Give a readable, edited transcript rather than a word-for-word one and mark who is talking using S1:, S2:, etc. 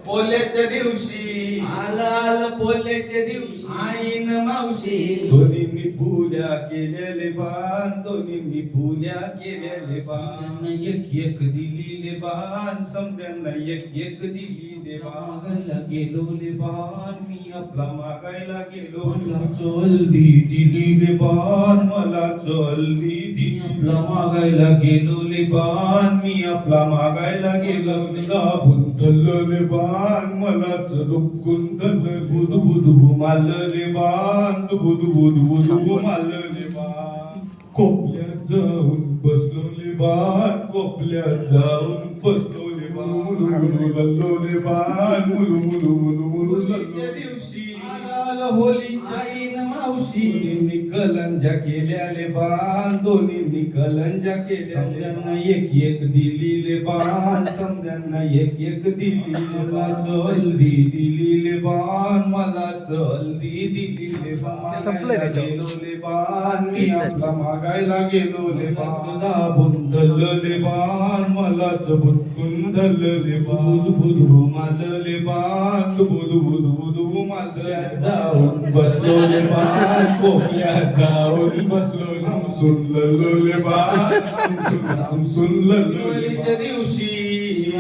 S1: पोल्याच्या दिवशी
S2: आला पोल्याच्या दिवशी
S1: आईन मावशी
S2: दोन्हींनी फुल्या केलेले बाण दोन्हींनी फुल्या केलेले बाण
S1: एक एक दिली बाण समद्यांना एक एक दिली बाण
S2: मागायला गेलो ले बाण मी आपला मागायला गेलो
S1: मला चलदी दिली बाण मला चलदी दिली
S2: आपला मागायला गेलो ले बाण मी आपला मागायला गेलो
S1: दाबून धरले बाण मलाच दुखून धरलं बुधू बुधू मारले बाण बुधू बुधू बुधू मारले बाण कोपल्यात जाऊन बसलोले बाण कोपल्यात जाऊन बसलोले बाण मुलू बाण मुलू मुलू मुलू मुलू
S2: होलीच्या दिवशी
S1: आला होलीच्या आईन मावशी
S2: दोन्हींनी कलंजा केल्याले बाण दोन्हींनी कलंजा केल्या
S1: समद्यांना एक एक दिली बाण
S2: समद्यांना एक एक दिली
S1: मला चलदी दिली बाण मला चलदी दिली
S2: ते
S3: संपलंय त्याच्यावर.
S2: गेलोले बाण मी आपला मागायला गेलोले बाण
S1: दाबून धरले बाण मलाच बुटकून धरले बाण बुधू मारले बाण बुधू बुधू बुधू मारले
S2: जाऊन बसलोले बाण कोपऱ्यात जाऊन बसलो
S1: सुनले बाण सुनले
S2: दिवाळीच्या दिवशी